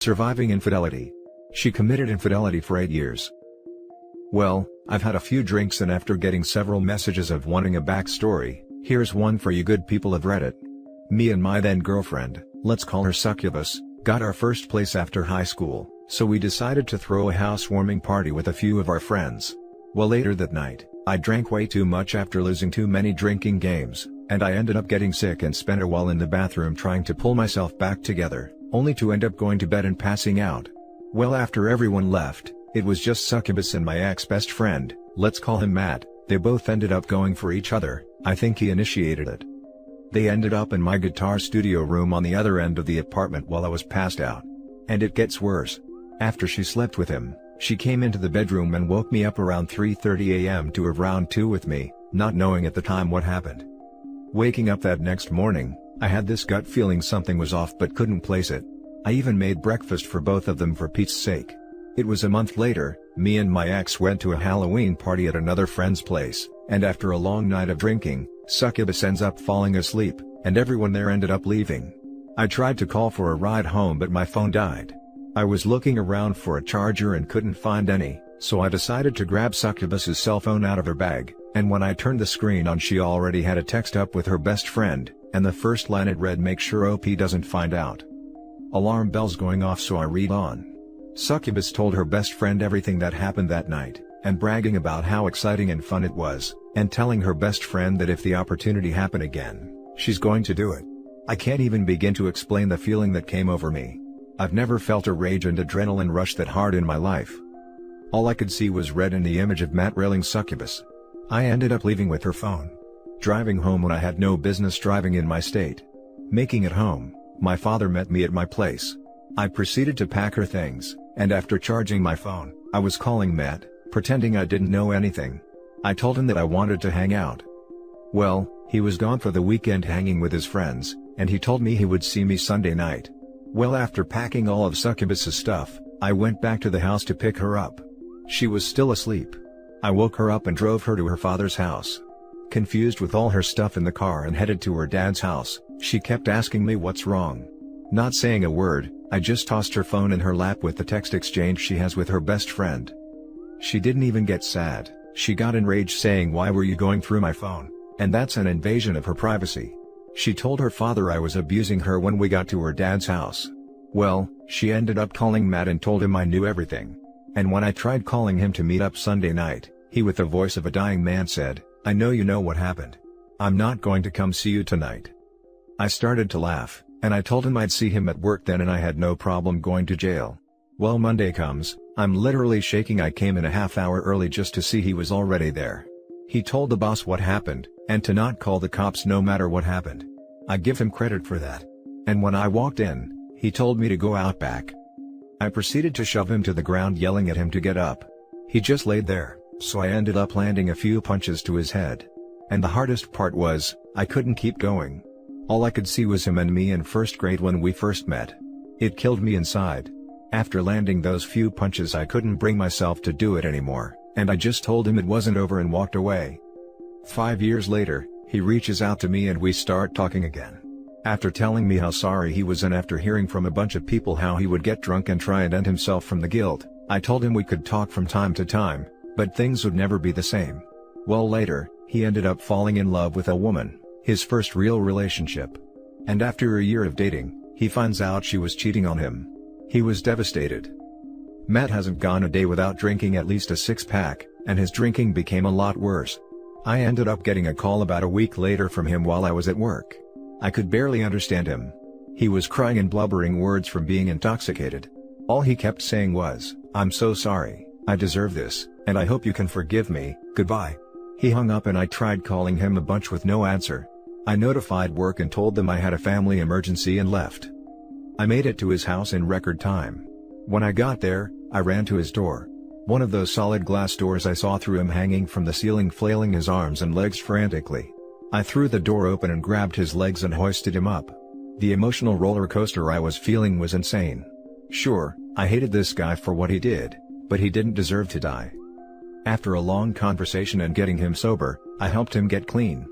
Surviving infidelity. She committed infidelity for 8 years. Well, I've had a few drinks and after getting several messages of wanting a backstory, here's one for you good people of Reddit. Me and my then girlfriend, let's call her Succubus, got our first place after high school, so we decided to throw a housewarming party with a few of our friends. Well, later that night, I drank way too much after losing too many drinking games, and I ended up getting sick and spent a while in the bathroom trying to pull myself back together, only to end up going to bed and passing out. Well, after everyone left, it was just Succubus and my ex-best friend, let's call him Matt. They both ended up going for each other. I think he initiated it. They ended up in my guitar studio room on the other end of the apartment while I was passed out. And it gets worse. After she slept with him, she came into the bedroom and woke me up around 3:30 a.m. to have round 2 with me, not knowing at the time what happened. Waking up that next morning, I had this gut feeling something was off but couldn't place it. I even made breakfast for both of them for Pete's sake. It was a month later, me and my ex went to a Halloween party at another friend's place, and after a long night of drinking, Succubus ends up falling asleep, and everyone there ended up leaving. I tried to call for a ride home but my phone died. I was looking around for a charger and couldn't find any, so I decided to grab Succubus's cell phone out of her bag, and when I turned the screen on she already had a text up with her best friend, and the first line it read, "Make sure OP doesn't find out." Alarm bells going off, so I read on. Succubus told her best friend everything that happened that night, and bragging about how exciting and fun it was, and telling her best friend that if the opportunity happened again, she's going to do it. I can't even begin to explain the feeling that came over me. I've never felt a rage and adrenaline rush that hard in my life. All I could see was red in the image of Matt railing Succubus. I ended up leaving with her phone. Driving home when I had no business driving in my state. Making it home, my father met me at my place. I proceeded to pack her things, and after charging my phone, I was calling Matt, pretending I didn't know anything. I told him that I wanted to hang out. Well, he was gone for the weekend hanging with his friends, and he told me he would see me Sunday night. Well, after packing all of Succubus's stuff, I went back to the house to pick her up. She was still asleep. I woke her up and drove her to her father's house. Confused with all her stuff in the car and headed to her dad's house, she kept asking me what's wrong. Not saying a word, I just tossed her phone in her lap with the text exchange she has with her best friend. She didn't even get sad, she got enraged saying, "Why were you going through my phone?" And that's an invasion of her privacy. She told her father I was abusing her when we got to her dad's house. Well, she ended up calling Matt and told him I knew everything. And when I tried calling him to meet up Sunday night, he with the voice of a dying man said, "I know you know what happened. I'm not going to come see you tonight." I started to laugh, and I told him I'd see him at work then and I had no problem going to jail. Well, Monday comes, I'm literally shaking. I came in a half hour early just to see he was already there. He told the boss what happened, and to not call the cops no matter what happened. I give him credit for that. And when I walked in, he told me to go out back. I proceeded to shove him to the ground, yelling at him to get up. He just laid there, so I ended up landing a few punches to his head. And the hardest part was, I couldn't keep going. All I could see was him and me in first grade when we first met. It killed me inside. After landing those few punches I couldn't bring myself to do it anymore, and I just told him it wasn't over and walked away. 5 years later, he reaches out to me and we start talking again. After telling me how sorry he was and after hearing from a bunch of people how he would get drunk and try and end himself from the guilt, I told him we could talk from time to time, but things would never be the same. Well, later, he ended up falling in love with a woman, his first real relationship. And after a year of dating, he finds out she was cheating on him. He was devastated. Matt hasn't gone a day without drinking at least a 6-pack, and his drinking became a lot worse. I ended up getting a call about a week later from him while I was at work. I could barely understand him. He was crying and blubbering words from being intoxicated. All he kept saying was, "I'm so sorry, I deserve this, and I hope you can forgive me, goodbye." He hung up and I tried calling him a bunch with no answer. I notified work and told them I had a family emergency and left. I made it to his house in record time. When I got there, I ran to his door. One of those solid glass doors I saw through him hanging from the ceiling, flailing his arms and legs frantically. I threw the door open and grabbed his legs and hoisted him up. The emotional roller coaster I was feeling was insane. Sure, I hated this guy for what he did, but he didn't deserve to die. After a long conversation and getting him sober, I helped him get clean.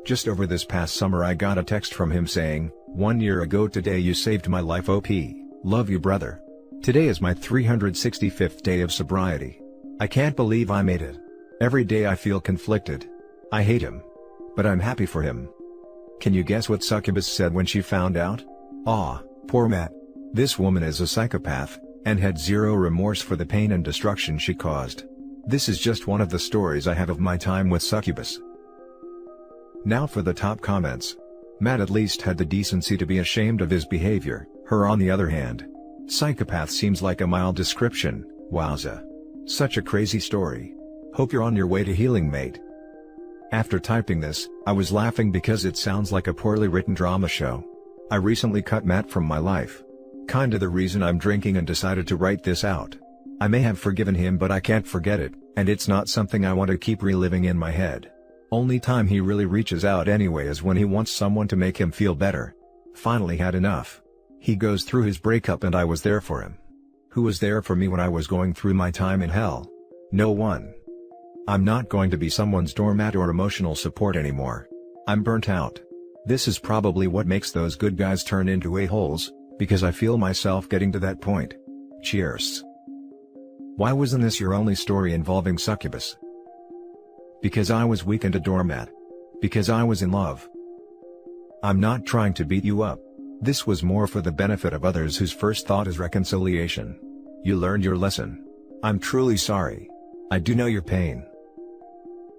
Just over this past summer I got a text from him saying, "1 year ago today you saved my life OP, love you brother." Today is my 365th day of sobriety. I can't believe I made it. Every day I feel conflicted. I hate him. But I'm happy for him. Can you guess what Succubus said when she found out? "Aw, poor Matt. This woman is a psychopath, and had zero remorse for the pain and destruction she caused." This is just one of the stories I have of my time with Succubus. Now for the top comments. Matt at least had the decency to be ashamed of his behavior, her on the other hand. Psychopath seems like a mild description, wowza. Such a crazy story. Hope you're on your way to healing, mate. After typing this, I was laughing because it sounds like a poorly written drama show. I recently cut Matt from my life. Kinda the reason I'm drinking and decided to write this out. I may have forgiven him, but I can't forget it, and it's not something I want to keep reliving in my head. Only time he really reaches out anyway is when he wants someone to make him feel better. Finally had enough. He goes through his breakup and I was there for him. Who was there for me when I was going through my time in hell? No one. I'm not going to be someone's doormat or emotional support anymore. I'm burnt out. This is probably what makes those good guys turn into a-holes, because I feel myself getting to that point. Cheers. Why wasn't this your only story involving Succubus? Because I was weak and a doormat. Because I was in love. I'm not trying to beat you up. This was more for the benefit of others whose first thought is reconciliation. You learned your lesson. I'm truly sorry. I do know your pain.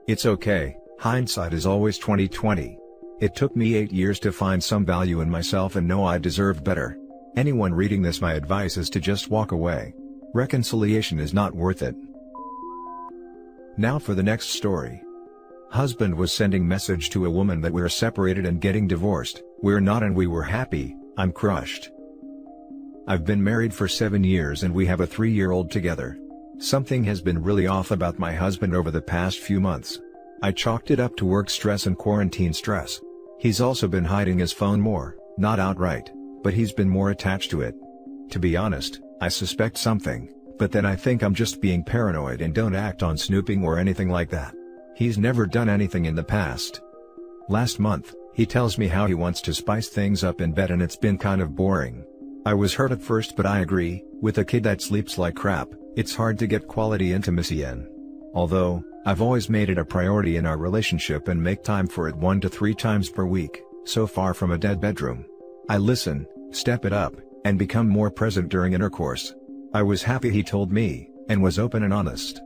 It's okay, hindsight is always 20/20. It took me 8 years to find some value in myself and know I deserved better. Anyone reading this, my advice is to just walk away. Reconciliation is not worth it. Now for the next story. Husband was sending message to a woman that we're separated and getting divorced. We're not and we were happy. I'm crushed. I've been married for 7 years and we have a 3-year-old together. Something has been really off about my husband over the past few months. I chalked it up to work stress and quarantine stress. He's also been hiding his phone more, not outright, but he's been more attached to it. To be honest, I suspect something, but then I think I'm just being paranoid and don't act on snooping or anything like that. He's never done anything in the past. Last month, he tells me how he wants to spice things up in bed and it's been kind of boring. I was hurt at first, but I agree, with a kid that sleeps like crap, it's hard to get quality intimacy in. Although, I've always made it a priority in our relationship and make time for it 1 to 3 times per week, so far from a dead bedroom. I listen, step it up, and become more present during intercourse. I was happy he told me, and was open and honest.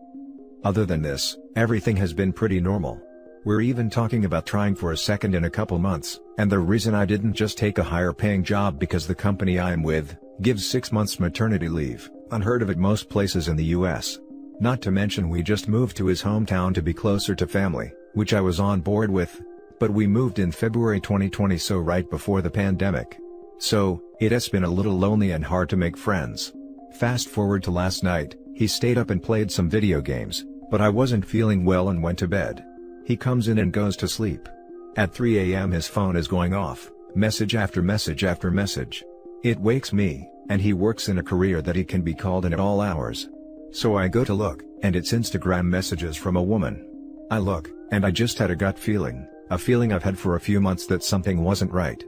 Other than this, everything has been pretty normal. We're even talking about trying for a second in a couple months, and the reason I didn't just take a higher paying job because the company I am with gives 6 months maternity leave, unheard of at most places in the US. Not to mention we just moved to his hometown to be closer to family, which I was on board with, but we moved in February 2020, so right before the pandemic. So, it has been a little lonely and hard to make friends. Fast forward to last night, he stayed up and played some video games, but I wasn't feeling well and went to bed. He comes in and goes to sleep. At 3 a.m. his phone is going off, message after message after message. It wakes me, and he works in a career that he can be called in at all hours. So I go to look, and it's Instagram messages from a woman. I look, and I just had a gut feeling, a feeling I've had for a few months that something wasn't right.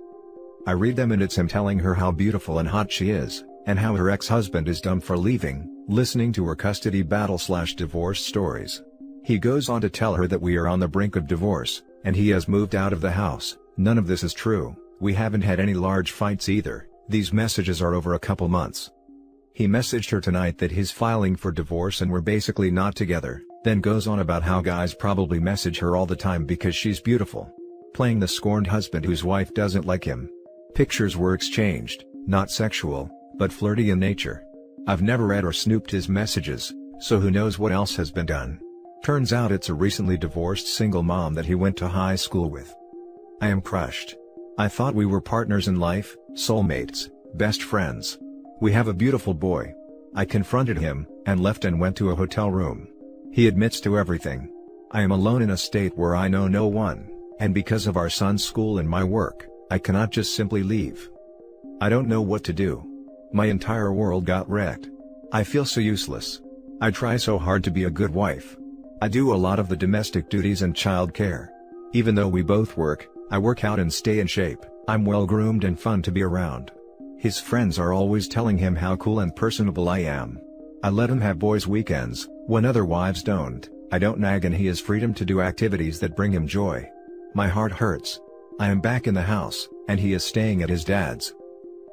I read them and it's him telling her how beautiful and hot she is, and how her ex-husband is dumb for leaving, listening to her custody battle/divorce stories. He goes on to tell her that we are on the brink of divorce, and he has moved out of the house. None of this is true, we haven't had any large fights either, these messages are over a couple months. He messaged her tonight that he's filing for divorce and we're basically not together, then goes on about how guys probably message her all the time because she's beautiful. Playing the scorned husband whose wife doesn't like him. Pictures were exchanged, not sexual, but flirty in nature. I've never read or snooped his messages, so who knows what else has been done. Turns out it's a recently divorced single mom that he went to high school with. I am crushed. I thought we were partners in life, soulmates, best friends. We have a beautiful boy. I confronted him, and left and went to a hotel room. He admits to everything. I am alone in a state where I know no one, and because of our son's school and my work, I cannot just simply leave. I don't know what to do. My entire world got wrecked. I feel so useless. I try so hard to be a good wife. I do a lot of the domestic duties and child care. Even though we both work, I work out and stay in shape. I'm well groomed and fun to be around. His friends are always telling him how cool and personable I am. I let him have boys' weekends, when other wives don't. I don't nag and he has freedom to do activities that bring him joy. My heart hurts. I am back in the house, and he is staying at his dad's.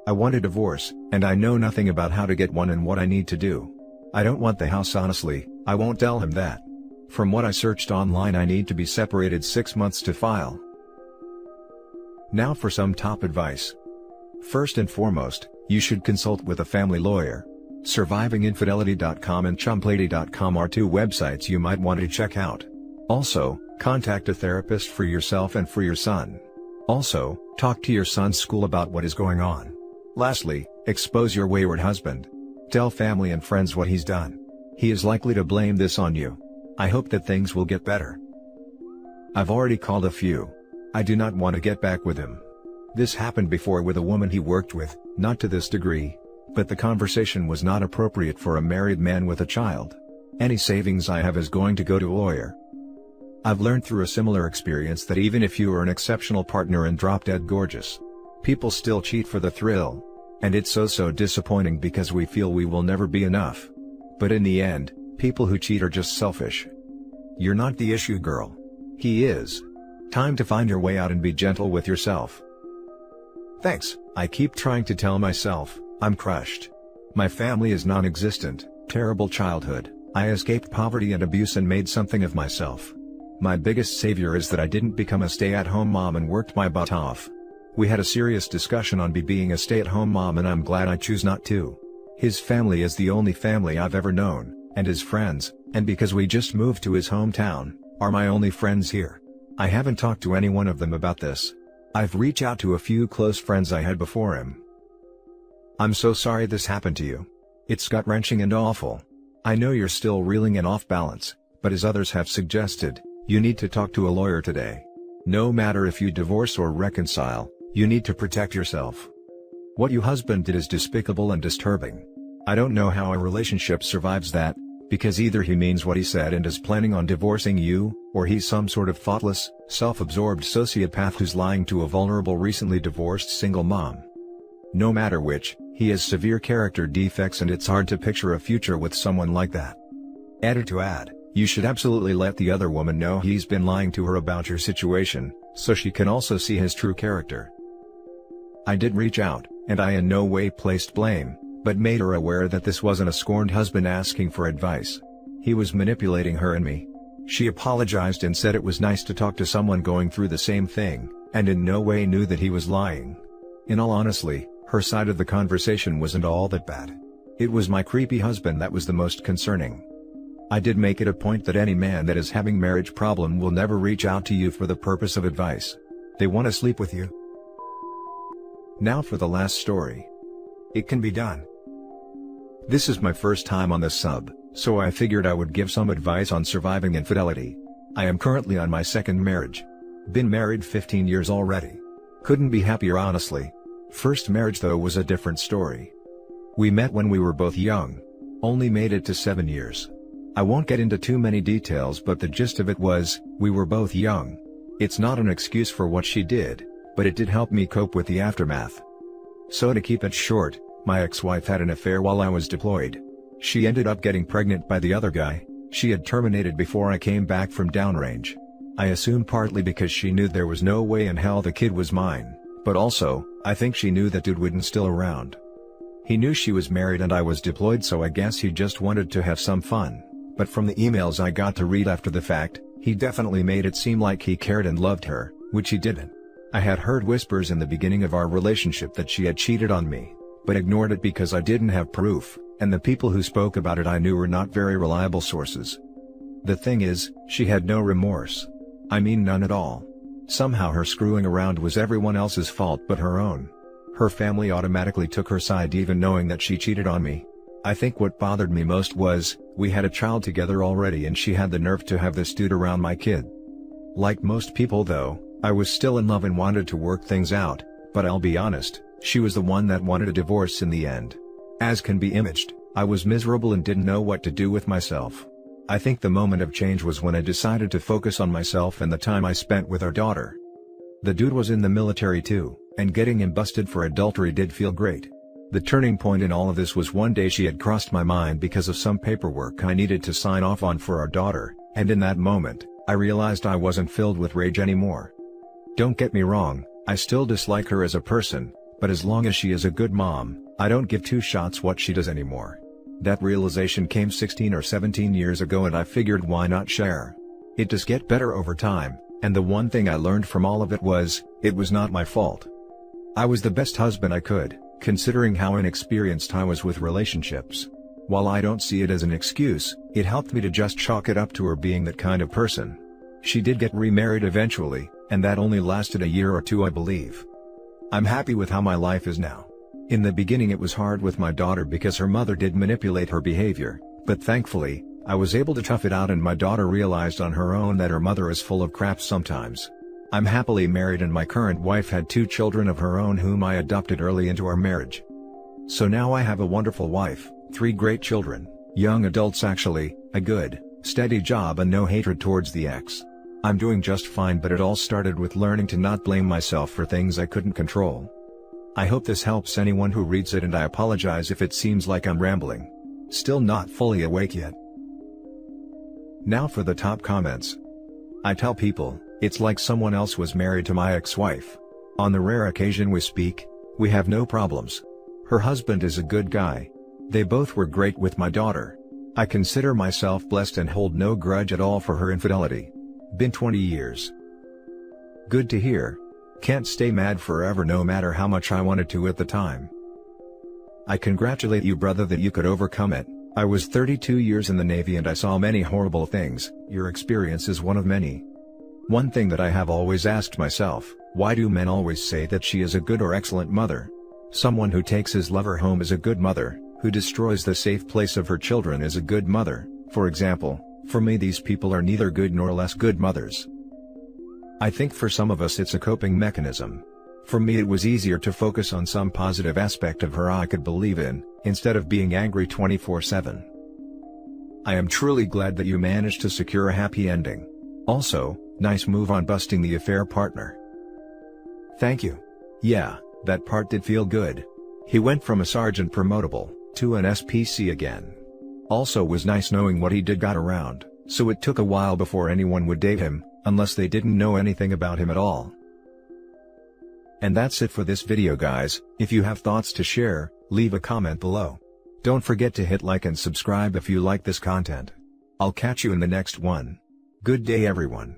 I want a divorce, and I know nothing about how to get one and what I need to do. I don't want the house honestly, I won't tell him that. From what I searched online, I need to be separated 6 months to file. Now for some top advice. First and foremost, you should consult with a family lawyer. Survivinginfidelity.com and chumplady.com are two websites you might want to check out. Also, contact a therapist for yourself and for your son. Also, talk to your son's school about what is going on. Lastly, expose your wayward husband. Tell family and friends what he's done. He is likely to blame this on you. I hope that things will get better. I've already called a few. I do not want to get back with him. This happened before with a woman he worked with, not to this degree. But the conversation was not appropriate for a married man with a child. Any savings I have is going to go to a lawyer. I've learned through a similar experience that even if you are an exceptional partner and drop-dead gorgeous, people still cheat for the thrill. And it's so disappointing because we feel we will never be enough. But in the end, people who cheat are just selfish. You're not the issue, girl. He is. Time to find your way out and be gentle with yourself. Thanks. I keep trying to tell myself, I'm crushed. My family is non-existent, terrible childhood, I escaped poverty and abuse and made something of myself. My biggest savior is that I didn't become a stay-at-home mom and worked my butt off. We had a serious discussion on me being a stay-at-home mom and I'm glad I choose not to. His family is the only family I've ever known, and his friends, and because we just moved to his hometown, are my only friends here. I haven't talked to any one of them about this. I've reached out to a few close friends I had before him. I'm so sorry this happened to you. It's gut-wrenching and awful. I know you're still reeling and off balance, but as others have suggested, you need to talk to a lawyer today. No matter if you divorce or reconcile, you need to protect yourself. What your husband did is despicable and disturbing. I don't know how a relationship survives that, because either he means what he said and is planning on divorcing you, or he's some sort of thoughtless, self-absorbed sociopath who's lying to a vulnerable recently divorced single mom. No matter which, he has severe character defects and it's hard to picture a future with someone like that. Added to add, you should absolutely let the other woman know he's been lying to her about your situation, so she can also see his true character. I did reach out, and I in no way placed blame, but made her aware that this wasn't a scorned husband asking for advice. He was manipulating her and me. She apologized and said it was nice to talk to someone going through the same thing, and in no way knew that he was lying. In all honesty, her side of the conversation wasn't all that bad. It was my creepy husband that was the most concerning. I did make it a point that any man that is having marriage problem will never reach out to you for the purpose of advice. They want to sleep with you. Now for the last story. It can be done. This is my first time on this sub, so I figured I would give some advice on surviving infidelity. I am currently on my second marriage. Been married 15 years already. Couldn't be happier honestly. First marriage though was a different story. We met when we were both young. Only made it to 7 years. I won't get into too many details, but the gist of it was, we were both young. It's not an excuse for what she did, but it did help me cope with the aftermath. So to keep it short, my ex-wife had an affair while I was deployed. She ended up getting pregnant by the other guy. She had terminated before I came back from downrange. I assume partly because she knew there was no way in hell the kid was mine, but also, I think she knew that dude wasn't still around. He knew she was married and I was deployed, so I guess he just wanted to have some fun. But from the emails I got to read after the fact, he definitely made it seem like he cared and loved her, which he didn't. I had heard whispers in the beginning of our relationship that she had cheated on me, but ignored it because I didn't have proof, and the people who spoke about it I knew were not very reliable sources. The thing is, she had no remorse. I mean none at all. Somehow her screwing around was everyone else's fault but her own. Her family automatically took her side even knowing that she cheated on me. I think what bothered me most was, we had a child together already and she had the nerve to have this dude around my kid. Like most people though, I was still in love and wanted to work things out, but I'll be honest, she was the one that wanted a divorce in the end. As can be imaged, I was miserable and didn't know what to do with myself. I think the moment of change was when I decided to focus on myself and the time I spent with our daughter. The dude was in the military too, and getting him busted for adultery did feel great. The turning point in all of this was one day she had crossed my mind because of some paperwork I needed to sign off on for our daughter, and in that moment, I realized I wasn't filled with rage anymore. Don't get me wrong, I still dislike her as a person, but as long as she is a good mom, I don't give two shots what she does anymore. That realization came 16 or 17 years ago and I figured why not share. It does get better over time, and the one thing I learned from all of it was not my fault. I was the best husband I could, considering how inexperienced I was with relationships. While I don't see it as an excuse, it helped me to just chalk it up to her being that kind of person. She did get remarried eventually, and that only lasted a year or two I believe. I'm happy with how my life is now. In the beginning it was hard with my daughter because her mother did manipulate her behavior, but thankfully, I was able to tough it out and my daughter realized on her own that her mother is full of crap sometimes. I'm happily married and my current wife had 2 children of her own whom I adopted early into our marriage. So now I have a wonderful wife, 3 great children, young adults actually, a good, steady job and no hatred towards the ex. I'm doing just fine, but it all started with learning to not blame myself for things I couldn't control. I hope this helps anyone who reads it and I apologize if it seems like I'm rambling. Still not fully awake yet. Now for the top comments. I tell people, it's like someone else was married to my ex-wife. On the rare occasion we speak, we have no problems. Her husband is a good guy. They both were great with my daughter. I consider myself blessed and hold no grudge at all for her infidelity. Been 20 years. Good to hear. Can't stay mad forever no matter how much I wanted to at the time. I congratulate you brother that you could overcome it. I was 32 years in the Navy and I saw many horrible things. Your experience is one of many. One thing that I have always asked myself, why do men always say that she is a good or excellent mother? Someone who takes his lover home is a good mother, who destroys the safe place of her children is a good mother. For example, for me these people are neither good nor less good mothers. I think for some of us it's a coping mechanism. For me it was easier to focus on some positive aspect of her I could believe in, instead of being angry 24/7. I am truly glad that you managed to secure a happy ending. Also, nice move on busting the affair partner. Thank you. Yeah, that part did feel good. He went from a sergeant promotable, to an SPC again. Also was nice knowing what he did got around, so it took a while before anyone would date him, unless they didn't know anything about him at all. And that's it for this video guys. If you have thoughts to share, leave a comment below. Don't forget to hit like and subscribe if you like this content. I'll catch you in the next one. Good day everyone.